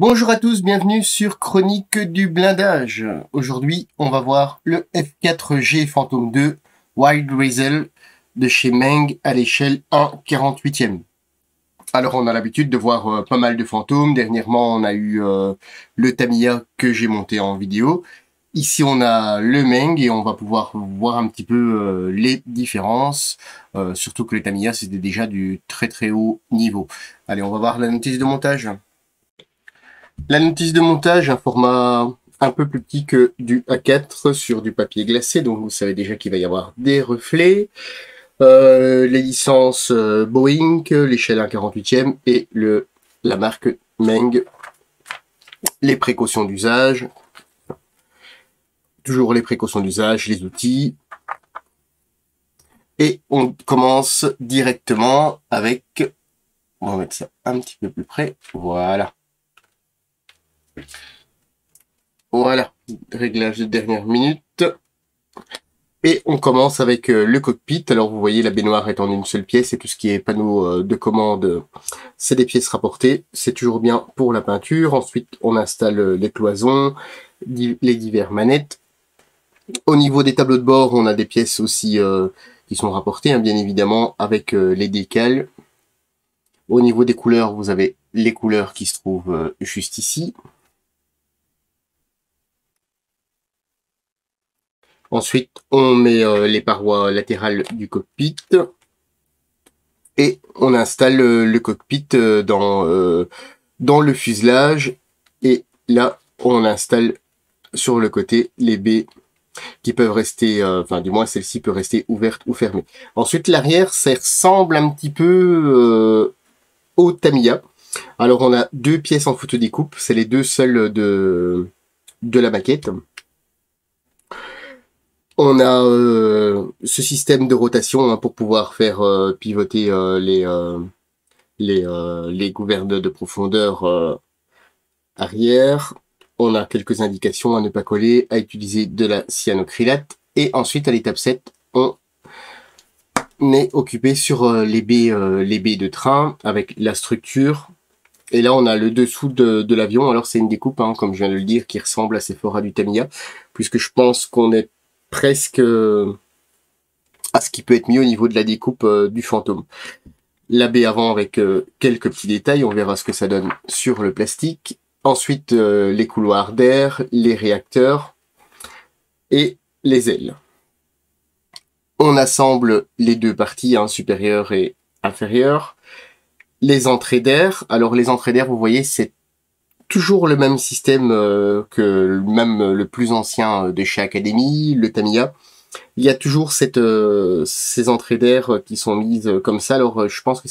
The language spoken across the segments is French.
Bonjour à tous, bienvenue sur Chronique du blindage. Aujourd'hui, on va voir le F4G Phantom 2 Wild Drizzle de chez Meng à l'échelle 1/48e. Alors, on a l'habitude de voir pas mal de fantômes. Dernièrement, on a eu le Tamiya que j'ai monté en vidéo. Ici, on a le Meng et on va pouvoir voir un petit peu les différences. Surtout que le Tamiya, c'était déjà du très très haut niveau. Allez, on va voir la notice de montage. La notice de montage, un format un peu plus petit que du A4 sur du papier glacé, donc vous savez déjà qu'il va y avoir des reflets. Les licences Boeing, l'échelle 1/48e et la marque Meng. Les précautions d'usage, toujours les précautions d'usage, les outils. Et on commence directement avec, on va mettre ça un petit peu plus près, voilà. Voilà, réglage de dernière minute. Et on commence avec le cockpit. Alors vous voyez, la baignoire est en une seule pièce et tout ce qui est panneau de commande, c'est des pièces rapportées. C'est toujours bien pour la peinture. Ensuite, on installe les cloisons, les diverses manettes. Au niveau des tableaux de bord, on a des pièces aussi qui sont rapportées, hein, bien évidemment, avec les décals. Au niveau des couleurs, vous avez les couleurs qui se trouvent juste ici. Ensuite, on met les parois latérales du cockpit et on installe le cockpit dans le fuselage. Et là, on installe sur le côté les baies qui peuvent rester, enfin du moins celle-ci peut rester ouverte ou fermée. Ensuite, l'arrière, ça ressemble un petit peu au Tamiya. Alors, on a deux pièces en photodécoupe, c'est les deux seules de la maquette. On a ce système de rotation hein, pour pouvoir faire pivoter les gouvernes de profondeur arrière. On a quelques indications à ne pas coller, à utiliser de la cyanocrylate. Et ensuite, à l'étape 7, on est occupé sur les baies de train avec la structure. Et là, on a le dessous de l'avion. Alors, c'est une découpe, hein, comme je viens de le dire, qui ressemble assez fort à du Tamiya, puisque je pense qu'on est presque à ce qui peut être mis au niveau de la découpe du fantôme. La baie avant avec quelques petits détails, on verra ce que ça donne sur le plastique. Ensuite, les couloirs d'air, les réacteurs et les ailes. On assemble les deux parties, hein, supérieure et inférieure. Les entrées d'air. Alors les entrées d'air, vous voyez, c'est toujours le même système que même le plus ancien de chez Academy, le Tamiya. Il y a toujours ces entrées d'air qui sont mises comme ça. Alors je pense que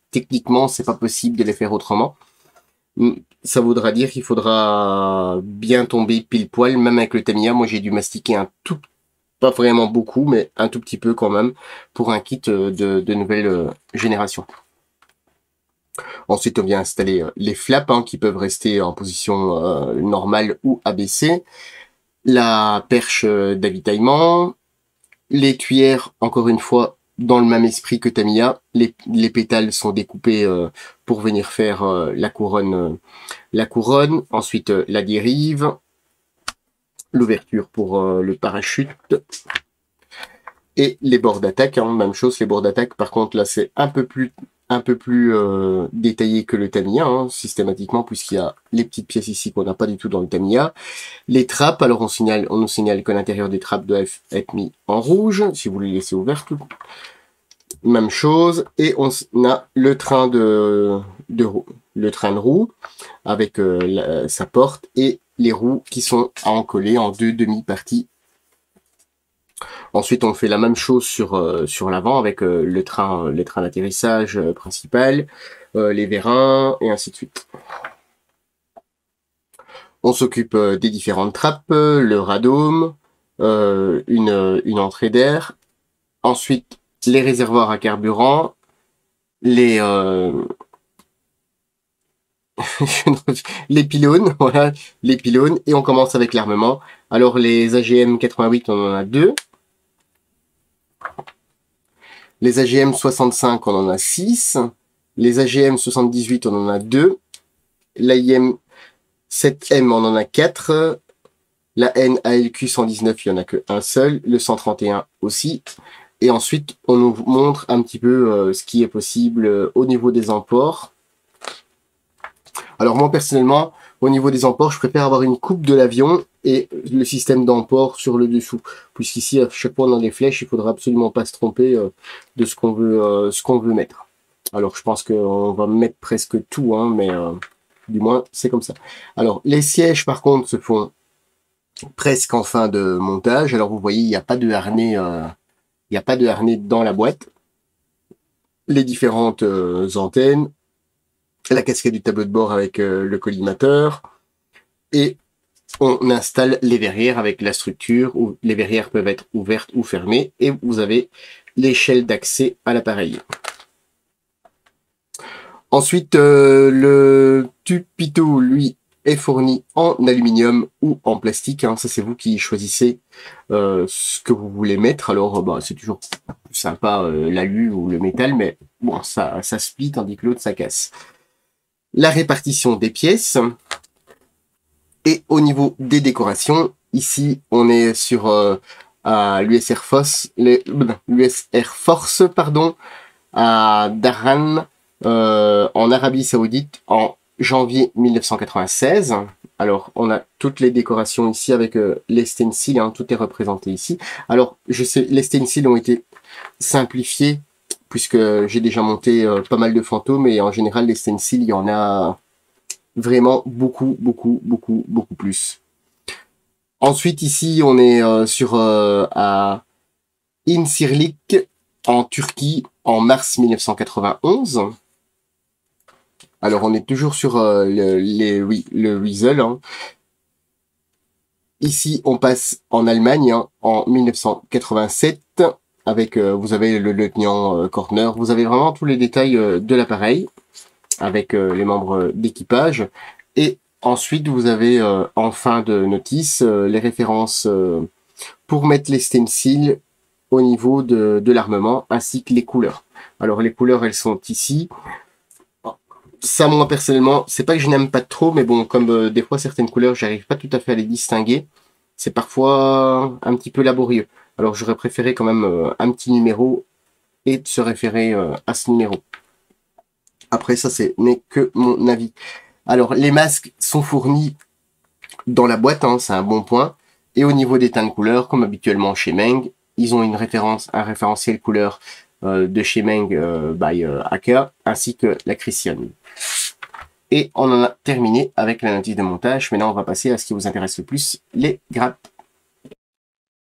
techniquement, c'est pas possible de les faire autrement. Ça voudra dire qu'il faudra bien tomber pile poil, même avec le Tamiya. Moi, j'ai dû mastiquer pas vraiment beaucoup, mais un tout petit peu quand même, pour un kit de nouvelle génération. Ensuite, on vient installer les flaps hein, qui peuvent rester en position normale ou abaissée. La perche d'avitaillement. Les cuillères, encore une fois, dans le même esprit que Tamiya. Les pétales sont découpés pour venir faire la couronne. Ensuite, la dérive. L'ouverture pour le parachute. Et les bords d'attaque, hein, même chose, les bords d'attaque. Par contre, là, c'est un peu plus détaillé que le Tamiya, hein, systématiquement, puisqu'il y a les petites pièces ici qu'on n'a pas du tout dans le Tamiya. Les trappes, alors on nous signale que l'intérieur des trappes doit être mis en rouge, si vous les laissez ouvertes. Même chose. Et on a le train de roue, avec sa porte et les roues qui sont à encoller en deux demi-parties. Ensuite, on fait la même chose sur l'avant avec les trains d'atterrissage principal, les vérins et ainsi de suite. On s'occupe des différentes trappes, le radome, une entrée d'air. Ensuite, les réservoirs à carburant, les pylônes, voilà, les pylônes. Et on commence avec l'armement. Alors, les AGM 88, on en a deux. Les AGM 65, on en a 6. Les AGM 78, on en a 2. l'AIM 7M, on en a 4. La NALQ 119, il n'y en a qu'un seul. Le 131 aussi. Et ensuite, on nous montre un petit peu ce qui est possible au niveau des emports. Alors moi, personnellement, au niveau des emports, je préfère avoir une coupe de l'avion et le système d'emport sur le dessous. Puisqu'ici, à chaque fois, on a des flèches, il faudra absolument pas se tromper de ce qu'on veut mettre. Alors, je pense qu'on va mettre presque tout, hein, mais du moins, c'est comme ça. Alors, les sièges, par contre, se font presque en fin de montage. Alors, vous voyez, il n'y a pas de harnais, il n'y a pas de harnais dans la boîte. Les différentes antennes, la casquette du tableau de bord avec le collimateur, et on installe les verrières avec la structure où les verrières peuvent être ouvertes ou fermées, et vous avez l'échelle d'accès à l'appareil. Ensuite, le tube pitot, lui, est fourni en aluminium ou en plastique. Hein. Ça, c'est vous qui choisissez ce que vous voulez mettre. Alors, bah, c'est toujours plus sympa l'alu ou le métal, mais bon, ça split tandis que l'autre, ça casse. La répartition des pièces. Et au niveau des décorations, ici, on est sur l'US Air Force, pardon, à Dhahran, en Arabie Saoudite, en janvier 1996. Alors, on a toutes les décorations ici avec les stencils, hein, tout est représenté ici. Alors, je sais, les stencils ont été simplifiés, puisque j'ai déjà monté pas mal de fantômes, et en général, les stencils, il y en a vraiment beaucoup plus. Ensuite, ici, on est sur à Incirlik, en Turquie, en mars 1991. Alors, on est toujours sur le Weasel. Hein. Ici, on passe en Allemagne, hein, en 1987, avec, vous avez le lieutenant Kortner. Vous avez vraiment tous les détails de l'appareil, avec les membres d'équipage. Et ensuite, vous avez en fin de notice les références pour mettre les stencils au niveau de l'armement, ainsi que les couleurs. Alors les couleurs, elles sont ici. Ça, moi personnellement, c'est pas que je n'aime pas trop, mais bon, comme des fois certaines couleurs, j'arrive pas tout à fait à les distinguer. C'est parfois un petit peu laborieux. Alors j'aurais préféré quand même un petit numéro et de se référer à ce numéro. Après, ça, n'est que mon avis. Alors, les masques sont fournis dans la boîte, hein, c'est un bon point. Et au niveau des teintes de couleurs, comme habituellement chez Meng, ils ont un référentiel couleur de chez Meng by Aka, ainsi que la Christian. Et on en a terminé avec la notice de montage. Maintenant, on va passer à ce qui vous intéresse le plus, les grappes.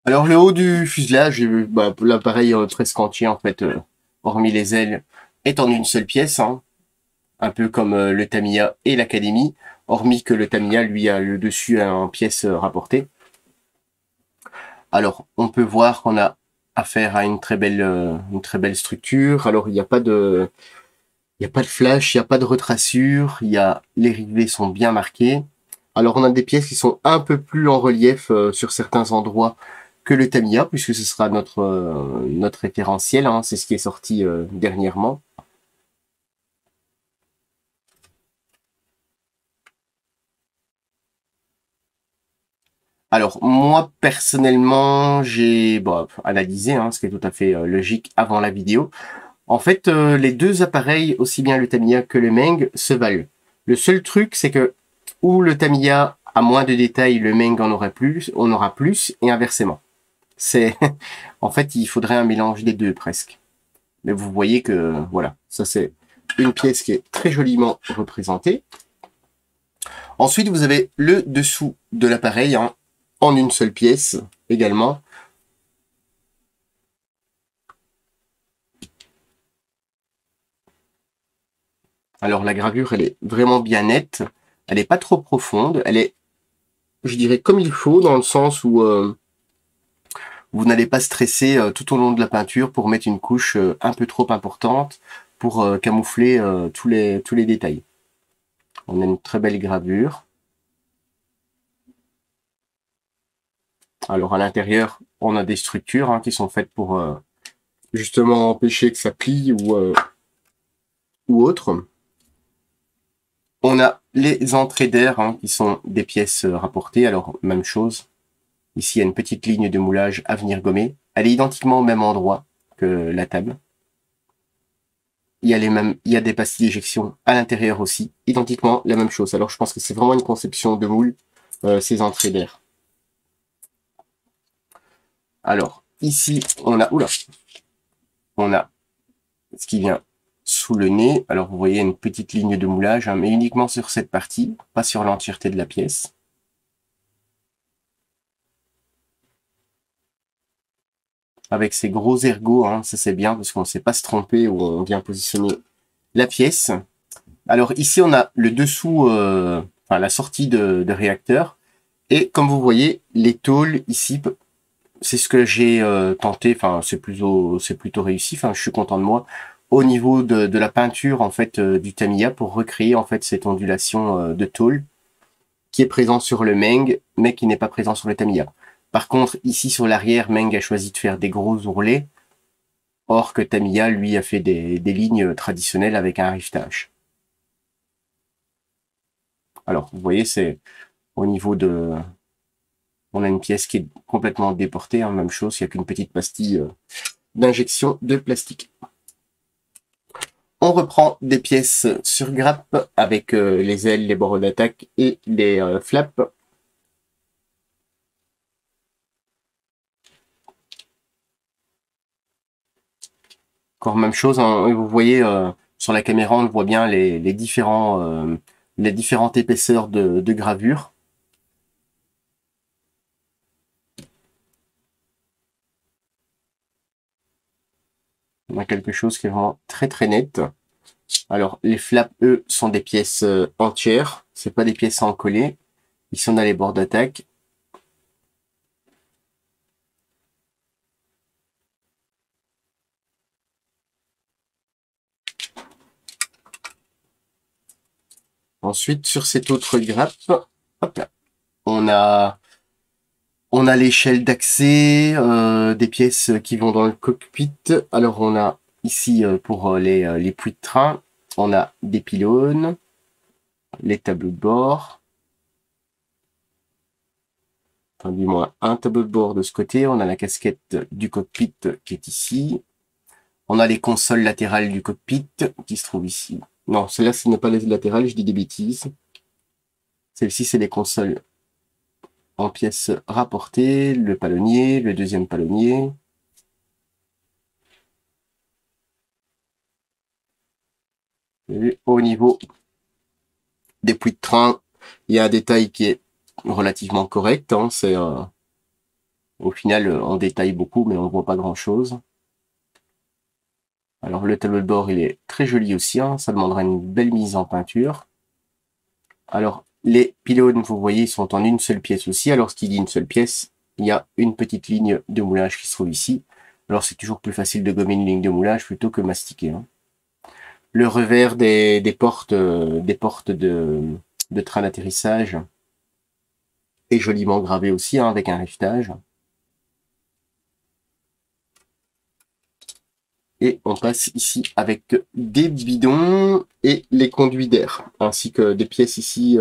Alors, le haut du fuselage, l'appareil presque entier, en fait, hormis les ailes, est en une seule pièce, hein. Un peu comme le Tamiya et l'Académie, hormis que le Tamiya, lui, a le dessus en pièces rapportées. Alors, on peut voir qu'on a affaire à une très belle structure. Alors, il n'y a pas de flash, il n'y a pas de retrassure, les rivets sont bien marqués. Alors, on a des pièces qui sont un peu plus en relief sur certains endroits que le Tamiya, puisque ce sera notre référentiel, hein, c'est ce qui est sorti dernièrement. Alors, moi, personnellement, j'ai analysé, hein, ce qui est tout à fait logique avant la vidéo. En fait, les deux appareils, aussi bien le Tamiya que le Meng, se valent. Le seul truc, c'est que où le Tamiya a moins de détails, le Meng en aura plus, et inversement. En fait, il faudrait un mélange des deux, presque. Mais vous voyez que, voilà, ça c'est une pièce qui est très joliment représentée. Ensuite, vous avez le dessous de l'appareil, hein, en une seule pièce également. Alors la gravure, elle est vraiment bien nette, elle n'est pas trop profonde, elle est, je dirais, comme il faut, dans le sens où vous n'allez pas stresser tout au long de la peinture pour mettre une couche un peu trop importante pour camoufler tous les détails. On a une très belle gravure. Alors à l'intérieur, on a des structures hein, qui sont faites pour justement empêcher que ça plie ou autre. On a les entrées d'air hein, qui sont des pièces rapportées. Alors, même chose. Ici, il y a une petite ligne de moulage à venir gommer. Elle est identiquement au même endroit que la table. Il y a des pastilles d'éjection à l'intérieur aussi. Identiquement la même chose. Alors, je pense que c'est vraiment une conception de moule, ces entrées d'air. Alors, ici, on a ce qui vient sous le nez. Alors, vous voyez une petite ligne de moulage, hein, mais uniquement sur cette partie, pas sur l'entièreté de la pièce. Avec ces gros ergots, hein, ça c'est bien parce qu'on ne sait pas se tromper où on vient positionner la pièce. Alors ici, on a le dessous, enfin la sortie de réacteur. Et comme vous voyez, les tôles ici, c'est ce que j'ai tenté. Enfin, c'est plutôt réussi. Enfin, je suis content de moi. Au niveau de la peinture en fait du Tamiya pour recréer en fait cette ondulation de tôle qui est présent sur le Meng, mais qui n'est pas présent sur le Tamiya. Par contre, ici sur l'arrière, Meng a choisi de faire des gros ourlets, or que Tamiya, lui, a fait des lignes traditionnelles avec un rivetage. Alors, vous voyez, c'est au niveau de... On a une pièce qui est complètement déportée, hein, même chose, il n'y a qu'une petite pastille d'injection de plastique. On reprend des pièces sur grappe avec les ailes, les bords d'attaque et les flaps. Encore même chose, hein, vous voyez sur la caméra, on voit bien les différentes épaisseurs de gravure. On a quelque chose qui est vraiment très très net. Alors les flaps, eux, sont des pièces entières, c'est pas des pièces à encoller. Ici on a les bords d'attaque. Ensuite, sur cette autre grappe, hop là, on a l'échelle d'accès, des pièces qui vont dans le cockpit. Alors on a ici pour les puits de train, on a des pylônes, les tableaux de bord, enfin du moins un tableau de bord de ce côté, on a la casquette du cockpit qui est ici, on a les consoles latérales du cockpit qui se trouvent ici. Non, celle-là ce n'est pas les latérales, je dis des bêtises. Celle-ci c'est les consoles en pièces rapportées, le palonnier, le deuxième palonnier. Et au niveau des puits de train, il y a un détail qui est relativement correct. Hein, c'est au final, on détaille beaucoup, mais on voit pas grand-chose. Alors le tableau de bord, il est très joli aussi. Hein, ça demandera une belle mise en peinture. Alors les pylônes, vous voyez, ils sont en une seule pièce aussi. Alors ce qui dit une seule pièce, il y a une petite ligne de moulage qui se trouve ici. Alors c'est toujours plus facile de gommer une ligne de moulage plutôt que mastiquer. Hein. Le revers des portes de train d'atterrissage est joliment gravé aussi hein, avec un rivetage. Et on passe ici avec des bidons et les conduits d'air, ainsi que des pièces ici,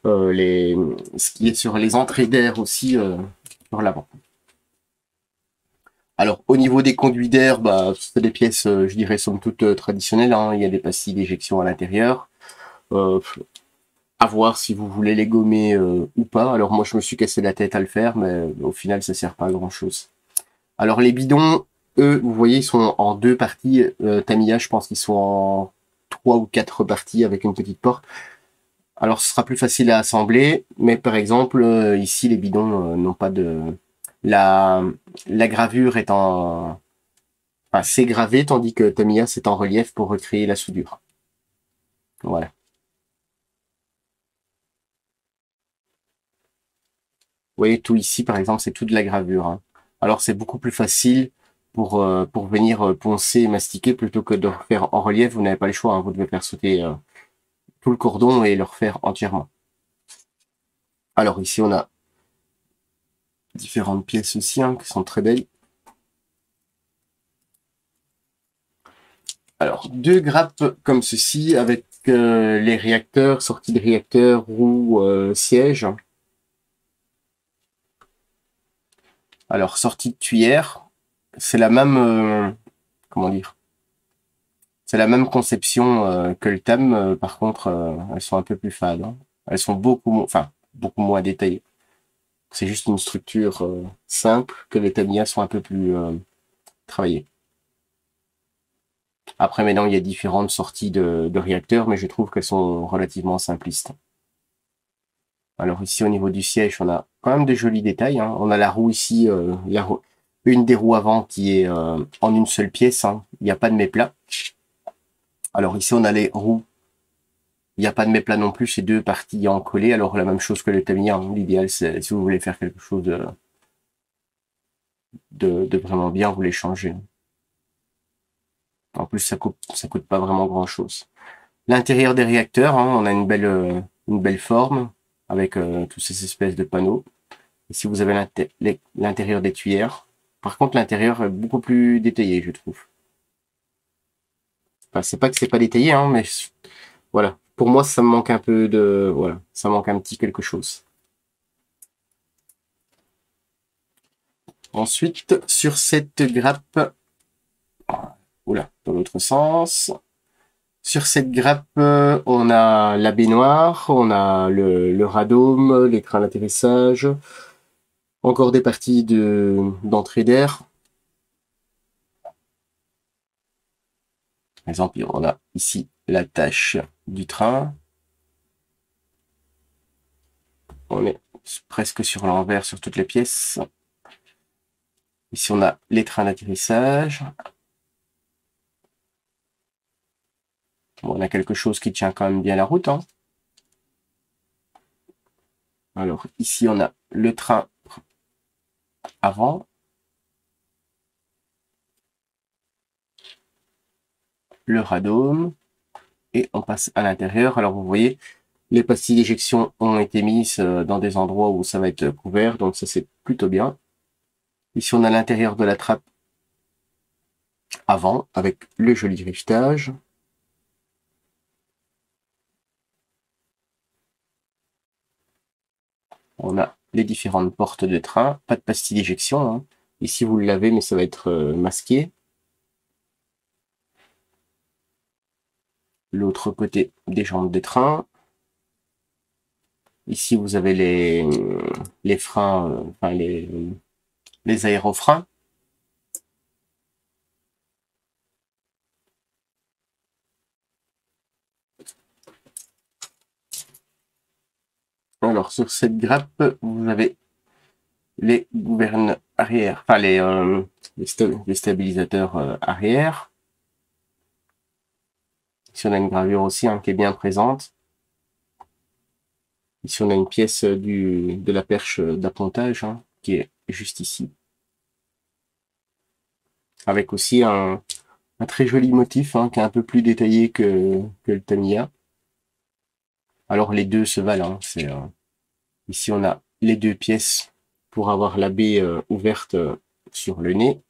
ce qui est sur les entrées d'air aussi sur l'avant. Alors au niveau des conduits d'air, bah, c'est des pièces, je dirais, somme toute traditionnelles. Hein. Il y a des pastilles d'éjection à l'intérieur. À voir si vous voulez les gommer ou pas. Alors moi je me suis cassé la tête à le faire, mais au final ça sert pas à grand chose. Alors les bidons, eux, vous voyez, ils sont en deux parties. Tamiya, je pense qu'ils sont en 3 ou 4 parties avec une petite porte. Alors ce sera plus facile à assembler, mais par exemple, ici les bidons n'ont pas de... La gravure est en... Enfin, c'est gravé, tandis que Tamiya, c'est en relief pour recréer la soudure. Voilà. Vous voyez, tout ici, par exemple, c'est tout de la gravure. Hein. Alors c'est beaucoup plus facile pour venir poncer et mastiquer plutôt que de refaire en relief. Vous n'avez pas le choix, hein, vous devez faire sauter tout le cordon et le refaire entièrement. Alors ici, on a différentes pièces aussi hein, qui sont très belles. Alors, deux grappes comme ceci avec les réacteurs, sortie de réacteurs ou siège. Alors, sortie de tuyère, c'est la même, comment dire, c'est la même conception que le thème. Par contre, elles sont un peu plus fades, hein. Elles sont beaucoup moins détaillées. C'est juste une structure simple que les Tamiya sont un peu plus travaillées. Après, maintenant, il y a différentes sorties de réacteurs, mais je trouve qu'elles sont relativement simplistes. Alors ici, au niveau du siège, on a quand même de jolis détails, hein. On a la roue ici, une des roues avant qui est en une seule pièce, hein. Il n'y a pas de méplat. Alors ici, on a les roues. Il n'y a pas de méplat non plus, c'est deux parties en collé. Alors la même chose que le Tamiya, hein. L'idéal, c'est si vous voulez faire quelque chose de vraiment bien, vous les changez. En plus, ça coûte pas vraiment grand-chose. L'intérieur des réacteurs, hein, on a une belle forme avec toutes ces espèces de panneaux. Ici, vous avez l'intérieur des tuyères. Par contre, l'intérieur est beaucoup plus détaillé, je trouve. Enfin, c'est pas que c'est pas détaillé, hein, mais voilà. Pour moi, ça me manque un peu de, voilà, ça manque un petit quelque chose. Ensuite, sur cette grappe, oula, dans l'autre sens. Sur cette grappe, on a la baignoire, on a le radome, l'écran d'atterrissage, encore des parties d'entrée d'air. Par exemple, on a ici la tâche du train. On est presque sur l'envers sur toutes les pièces. Ici, on a les trains d'atterrissage. Bon, on a quelque chose qui tient quand même bien la route, hein. Alors, ici, on a le train avant. Le radome. Et on passe à l'intérieur. Alors, vous voyez, les pastilles d'éjection ont été mises dans des endroits où ça va être couvert. Donc, ça, c'est plutôt bien. Ici, on a l'intérieur de la trappe avant avec le joli driftage. On a les différentes portes de train, pas de pastille d'éjection, hein. Ici, vous l'avez, mais ça va être masqué. L'autre côté des jambes de train. Ici, vous avez les freins, enfin les aérofreins. Alors, sur cette grappe, vous avez les gouvernes arrière, enfin les stabilisateurs arrière. Ici, on a une gravure aussi, hein, qui est bien présente. Ici, on a une pièce de la perche d'appontage, hein, qui est juste ici. Avec aussi un très joli motif, hein, qui est un peu plus détaillé que le Tamiya. Alors, les deux se valent, hein, ici, on a les deux pièces pour avoir la baie ouverte sur le nez.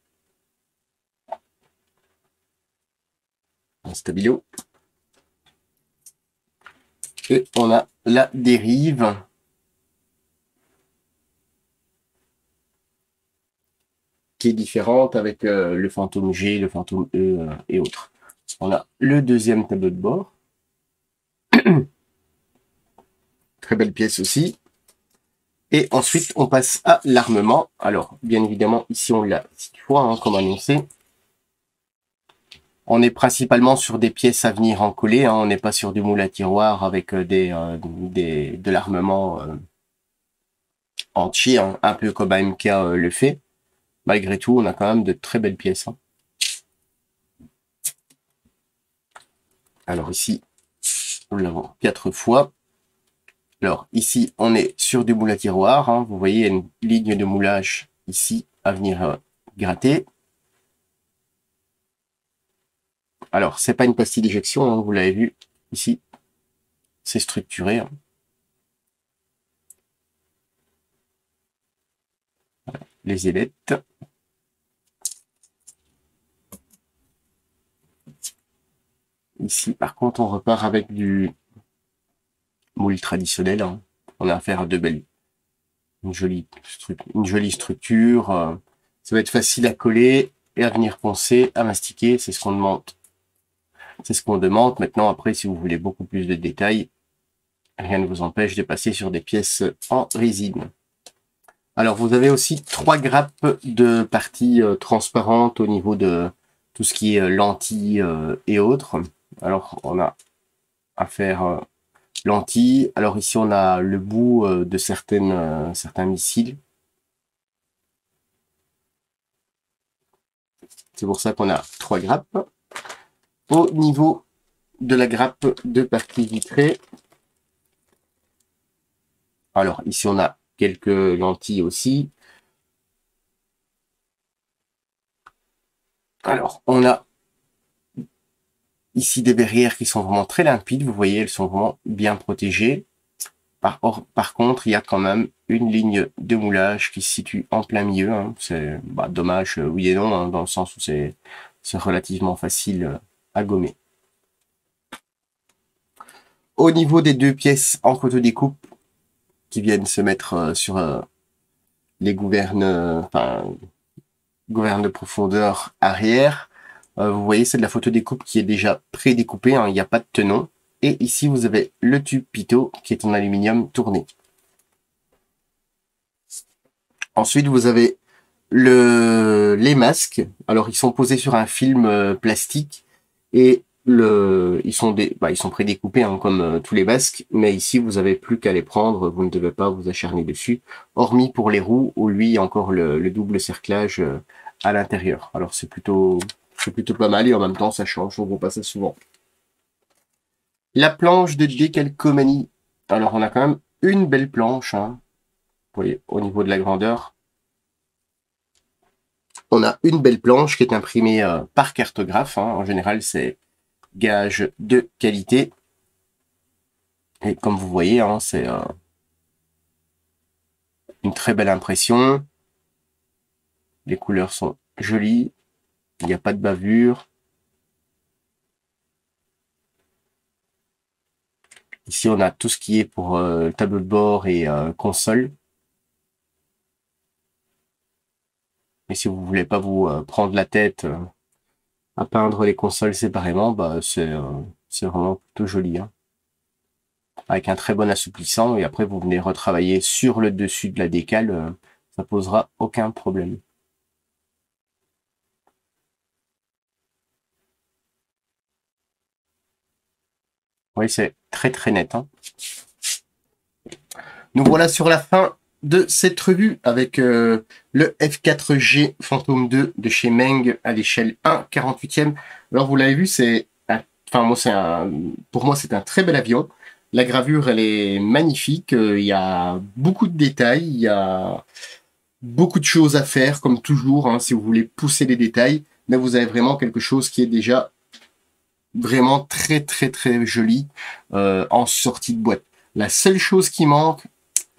Un stabilo. Et on a la dérive. Qui est différente avec le Fantôme G, le Fantôme E et autres. On a le deuxième tableau de bord. Très belle pièce aussi. Et ensuite, on passe à l'armement. Alors, bien évidemment, ici, on l'a 6 fois, hein, comme annoncé. On est principalement sur des pièces à venir en coller, hein. On n'est pas sur du moule à tiroir avec de l'armement entier, hein, un peu comme AMK le fait. Malgré tout, on a quand même de très belles pièces, hein. Alors ici, nous l'avons 4 fois. Alors ici, on est sur du moule à tiroir, hein. Vous voyez, il y a une ligne de moulage ici à venir gratter. Alors, c'est pas une pastille d'éjection, hein, vous l'avez vu ici. C'est structuré, hein. Les ailettes. ici, par contre, on repart avec du moule traditionnel, hein. On a affaire à une jolie structure. Ça va être facile à coller et à venir poncer, à mastiquer. C'est ce qu'on demande. C'est ce qu'on demande. Maintenant, après, si vous voulez beaucoup plus de détails, rien ne vous empêche de passer sur des pièces en résine. Alors, vous avez aussi 3 grappes de parties transparentes au niveau de tout ce qui est lentilles et autres. Alors, on a affaire lentilles. Alors ici, on a le bout de certains missiles. C'est pour ça qu'on a 3 grappes. Au niveau de la grappe de partie vitrée, alors ici, on a quelques lentilles aussi. Alors, on a ici des verrières qui sont vraiment très limpides. Vous voyez, elles sont vraiment bien protégées. Par contre, il y a quand même une ligne de moulage qui se situe en plein milieu, hein. C'est dommage, oui et non, hein, dans le sens où c'est relativement facile à gommer. Au niveau des 2 pièces en photodécoupe qui viennent se mettre sur les gouvernes de profondeur arrière, vous voyez, c'est de la photodécoupe qui est déjà pré-découpée, hein, il n'y a pas de tenon. Et ici, vous avez le tube pitot qui est en aluminium tourné. Ensuite, vous avez les masques. Alors, ils sont posés sur un film plastique et ils sont prédécoupés, hein, comme tous les masques. Mais ici, vous avez plus qu'à les prendre. Vous ne devez pas vous acharner dessus. Hormis pour les roues où lui, il y a encore le double cerclage à l'intérieur. Alors, c'est plutôt pas mal et en même temps, ça change. On voit pas ça souvent. La planche de décalcomanie. Alors, on a quand même une belle planche, hein. Vous voyez, au niveau de la grandeur. On a une belle planche qui est imprimée par cartographe, hein. En général, c'est gage de qualité. Et comme vous voyez, hein, c'est une très belle impression. Les couleurs sont jolies. Il n'y a pas de bavure. Ici, on a tout ce qui est pour tableau de bord et console. Et si vous voulez pas vous prendre la tête à peindre les consoles séparément, c'est vraiment plutôt joli, hein. Avec un très bon assouplissant, et après vous venez retravailler sur le dessus de la décale, ça posera aucun problème. Oui, c'est très très net, hein. Nous voilà sur la fin de cette revue avec le F4G Phantom 2 de chez Meng à l'échelle 1/48e. Alors vous l'avez vu, pour moi c'est un très bel avion. La gravure elle est magnifique, il y a beaucoup de détails, il y a beaucoup de choses à faire comme toujours, hein, si vous voulez pousser les détails, mais vous avez vraiment quelque chose qui est déjà vraiment très très très joli en sortie de boîte. La seule chose qui manque,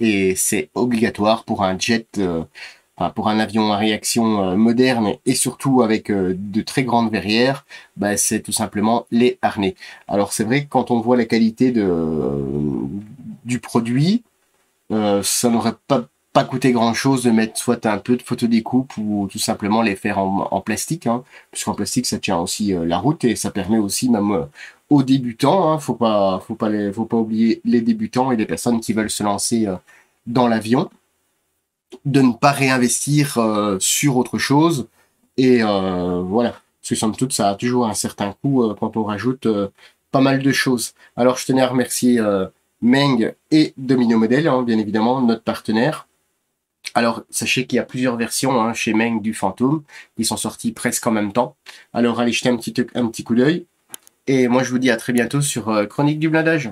et c'est obligatoire pour un jet, pour un avion à réaction moderne et surtout avec de très grandes verrières, c'est tout simplement les harnais. Alors c'est vrai que quand on voit la qualité du produit, ça n'aurait pas coûté grand chose de mettre soit un peu de photodécoupe ou tout simplement les faire en plastique, hein, puisqu'en plastique ça tient aussi la route et ça permet aussi même aux débutants, hein, faut pas oublier les débutants et les personnes qui veulent se lancer dans l'avion, de ne pas réinvestir sur autre chose et voilà, parce que somme toute ça a toujours un certain coût quand on rajoute pas mal de choses. Alors je tenais à remercier Meng et Domino Model, hein, bien évidemment, notre partenaire. Alors, sachez qu'il y a plusieurs versions hein, chez Meng du Phantom, qui sont sortis presque en même temps. Alors, allez jeter un petit coup d'œil. Et moi, je vous dis à très bientôt sur Chronique du blindage.